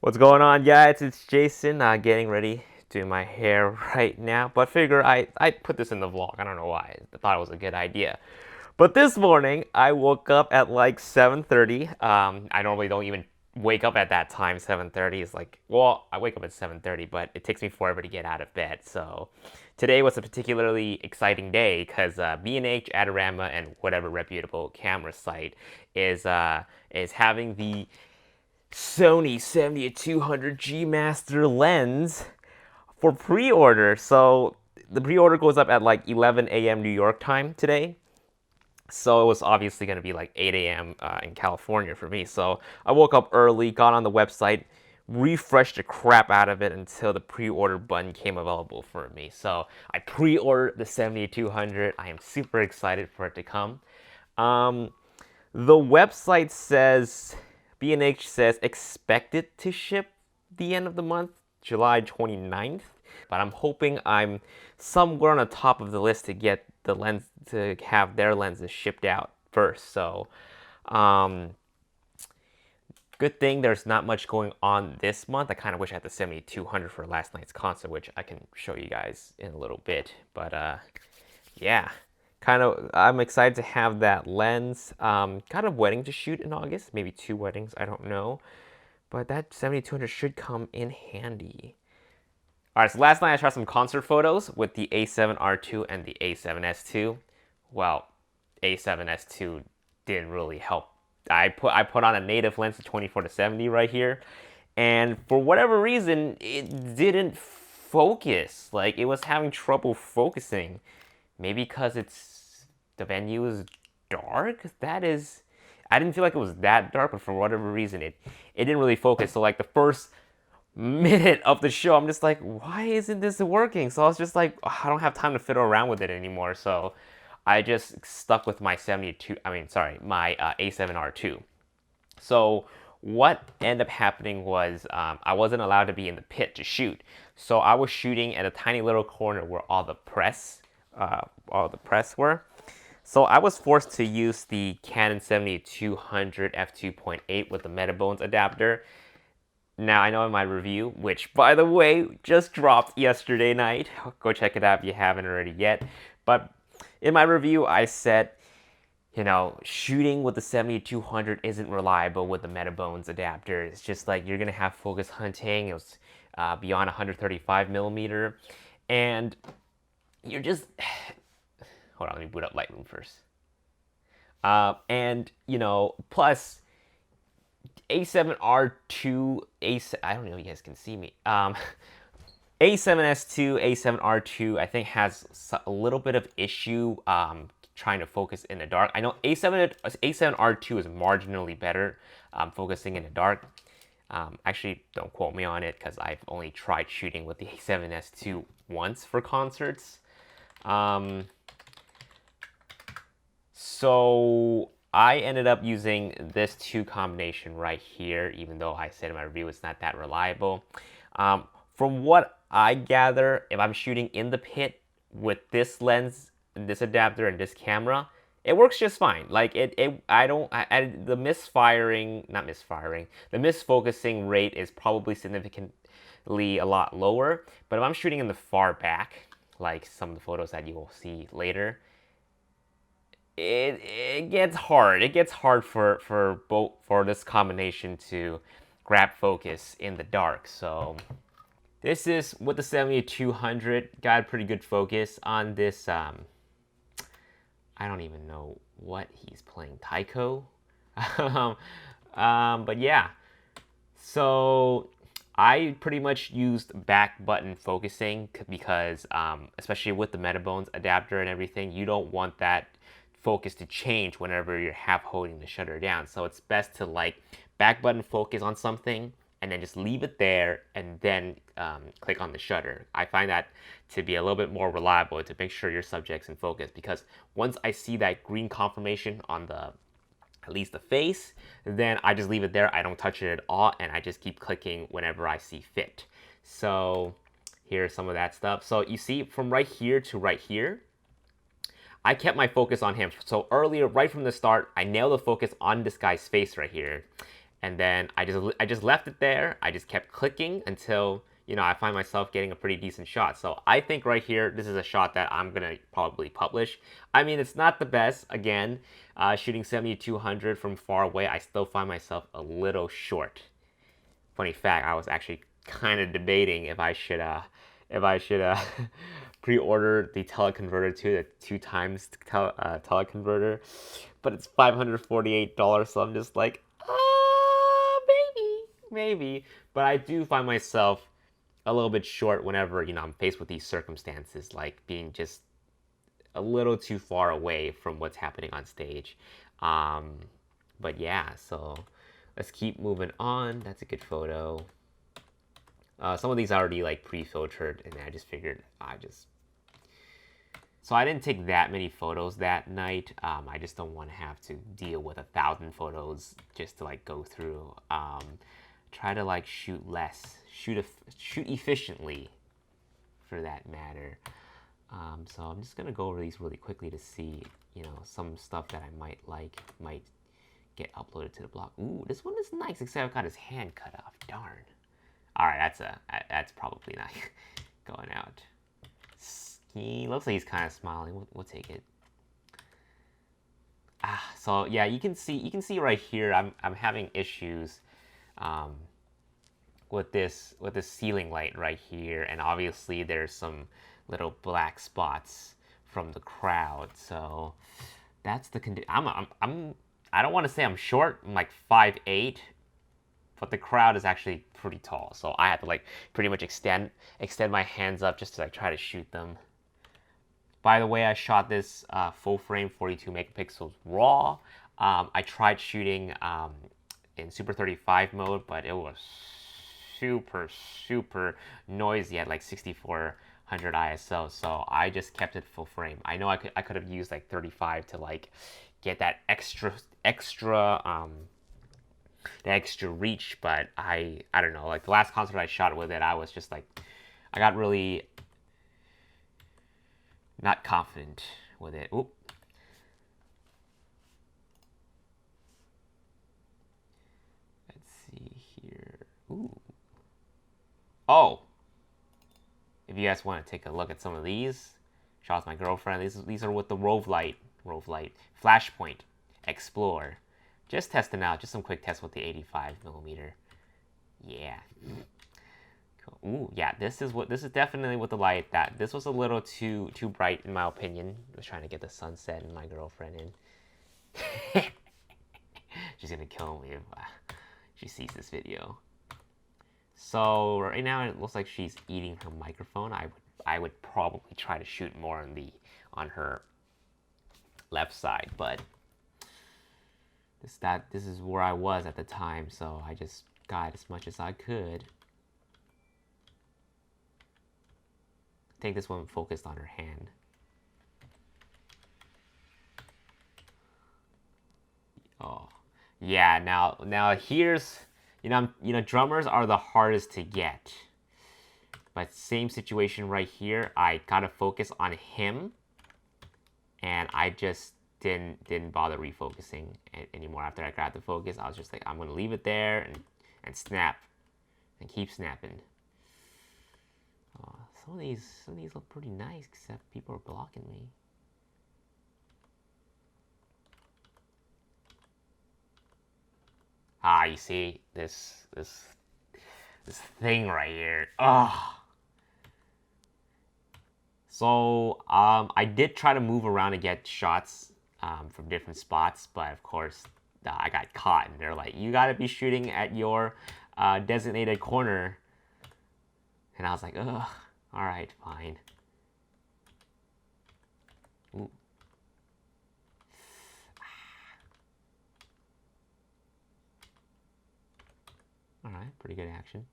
What's going on, guys? It's Jason, getting ready, doing my hair right now. But figure I put this in the vlog. I don't know why. I thought it was a good idea. But this morning, I woke up at like 7:30. I normally don't even wake up at that time. 7:30 is like, well, I wake up at 7:30, but it takes me forever to get out of bed. So today was a particularly exciting day because B&H, Adorama, and whatever reputable camera site is having the Sony 7200 G Master lens for pre-order. So the pre-order goes up at like 11 a.m. New York time today. So it was obviously going to be like 8 a.m. In California for me. So I woke up early, got on the website, refreshed the crap out of it until the pre-order button came available for me. So I pre-ordered the 7200. I am super excited for it to come. The website says, B&H says expected to ship the end of the month, July 29th. But I'm hoping I'm somewhere on the top of the list to get the lens, to have their lenses shipped out first. So, good thing there's not much going on this month. I kind of wish I had the 7200 for last night's concert, which I can show you guys in a little bit. But yeah, I'm excited to have that lens. Got a wedding to shoot in August, maybe 2 weddings, I don't know. But that 7200 should come in handy. All right, so last night I shot some concert photos with the A7R2 and the A7S2. Well, A7S2 didn't really help. I put on a native lens of 24-70 right here, and for whatever reason, it didn't focus. Like, it was having trouble focusing. Maybe because the venue is dark. I didn't feel like it was that dark, but for whatever reason, it didn't really focus. So like the first minute of the show, I'm just like, why isn't this working? So I was just like, I don't have time to fiddle around with it anymore. So I just stuck with my my A7R2. So what ended up happening was I wasn't allowed to be in the pit to shoot. So I was shooting at a tiny little corner where all the press were. So I was forced to use the Canon 7200 f2.8 with the metabones adapter. Now, I know in my review, which, by the way, just dropped yesterday night. Go check it out if you haven't already yet. But in my review, I said, shooting with the 7200 isn't reliable with the metabones adapter. It's just like you're going to have focus hunting. It was beyond 135 millimeter. And you're just... Hold on, let me boot up Lightroom first. Plus... A7R2, I don't know if you guys can see me. A7S2, A7R2, I think has a little bit of issue trying to focus in the dark. I know A7R2 is marginally better focusing in the dark. Actually, don't quote me on it because I've only tried shooting with the A7S2 once for concerts. So I ended up using this 2 combination right here, even though I said in my review it's not that reliable. From what I gather, if I'm shooting in the pit with this lens, this adapter, and this camera, it works just fine. Like the misfocusing rate is probably significantly a lot lower. But if I'm shooting in the far back, like some of the photos that you will see later, it gets hard. It gets hard for this combination to grab focus in the dark. So this is with the 7200, got a pretty good focus on this. I don't even know what he's playing, Taiko. But yeah, so I pretty much used back button focusing because especially with the metabones adapter and everything, you don't want that focus to change whenever you're half holding the shutter down. So it's best to like back button focus on something and then just leave it there and then click on the shutter. I find that to be a little bit more reliable to make sure your subject's in focus, because once I see that green confirmation on at least the face, then I just leave it there. I don't touch it at all, and I just keep clicking whenever I see fit. So here's some of that stuff. So you see from right here to right here, I kept my focus on him. So earlier, right from the start, I nailed the focus on this guy's face right here. and then I just left it there. I just kept clicking until, you know, I find myself getting a pretty decent shot. So I think right here, this is a shot that I'm gonna probably publish. I mean, it's not the best. Again, shooting 7200 from far away, I still find myself a little short. Funny fact, I was actually kind of debating if I should pre-order the teleconverter to the 2x teleconverter, but it's $548, so I'm just like, maybe. But I do find myself a little bit short whenever, you know, I'm faced with these circumstances, like being just a little too far away from what's happening on stage. But yeah, so let's keep moving on. That's a good photo. Some of these are already like pre-filtered, and I just figured so I didn't take that many photos that night. I just don't want to have to deal with 1,000 photos just to like go through. Try to like shoot less, shoot efficiently, for that matter. So I'm just gonna go over these really quickly to see, you know, some stuff that I might get uploaded to the blog. Ooh, this one is nice, except I've got his hand cut off. Darn. All right, that's probably not going out. He looks like he's kind of smiling. We'll take it. So yeah, you can see right here. I'm having issues with this ceiling light right here, and obviously there's some little black spots from the crowd. So that's the condition. I don't want to say I'm short. I'm like 5'8", but the crowd is actually pretty tall. So I have to like pretty much extend my hands up just to like try to shoot them. By the way, I shot this full frame 42 megapixels raw. I tried shooting in Super 35 mode, but it was super noisy at like 6400 ISO. So I just kept it full frame. I know I could have used like 35 to like get that extra reach, but I don't know. Like the last concert I shot with it, I was just like, I got really not confident with it. Oop. Let's see here. Ooh. Oh. If you guys want to take a look at some of these, shout out to my girlfriend. These are with the Rove Light Flashpoint XPLOR. Just testing out, just some quick tests with the 85mm. Yeah. Cool. Ooh, yeah. This is definitely with the light. This was a little too bright in my opinion. I was trying to get the sunset and my girlfriend in. She's gonna kill me if she sees this video. So right now it looks like she's eating her microphone. I would probably try to shoot more on her left side, but this is where I was at the time, so I just got as much as I could. I think this one focused on her hand. Oh, yeah. Now here's, you know, drummers are the hardest to get. But same situation right here. I gotta focus on him, and I just didn't bother refocusing anymore. After I got the focus, I was just like, I'm gonna leave it there and snap and keep snapping. Oh, some of these look pretty nice, except people are blocking me. You see this thing right here. Oh. So I did try to move around and get shots from different spots, but of course I got caught, and they're like, you gotta be shooting at your designated corner, and I was like, ugh, all right, fine. Ooh. All right, pretty good action.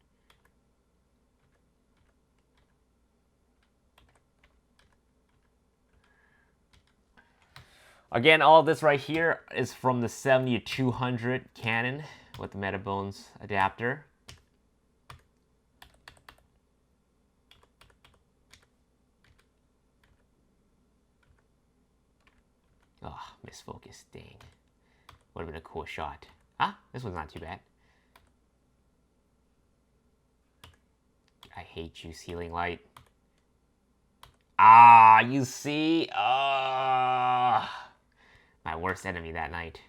Again, all of this right here is from the 70-200 Canon with the metabones adapter. Oh, misfocus, dang. Would have been a cool shot. This one's not too bad. hate you, ceiling light. Ah, you see? Ah, my worst enemy that night.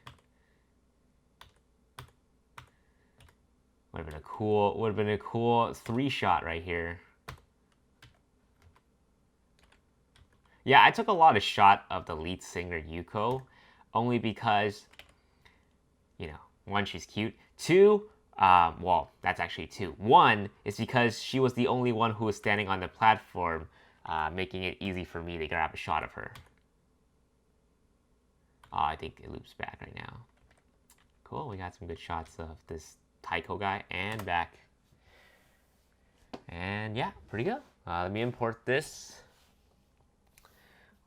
Would have been a cool 3-shot right here. Yeah, I took a lot of shot of the lead singer Yuko, only because, you know, one, she's cute. Two, well, that's actually two. One is because she was the only one who was standing on the platform, making it easy for me to grab a shot of her. Oh, I think it loops back right now. Cool, we got some good shots of this Taiko guy and back. And yeah, pretty good. Let me import this.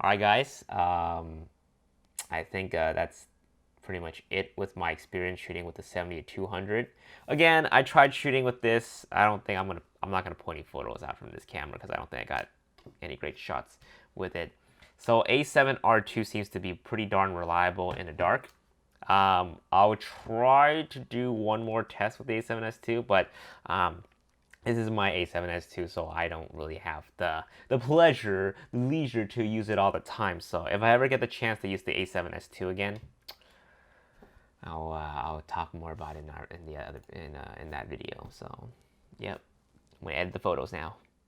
All right, guys. I think that's pretty much it with my experience shooting with the 70-200. Again, I tried shooting with this. I'm not gonna pull any photos out from this camera because I don't think I got any great shots with it. So A7R2 seems to be pretty darn reliable in the dark. I'll try to do one more test with the A7S2, but this is my A7S2, so I don't really have the leisure to use it all the time. So if I ever get the chance to use the A7S2 again, I'll talk more about it in that video. So, yep, I'm gonna edit the photos now.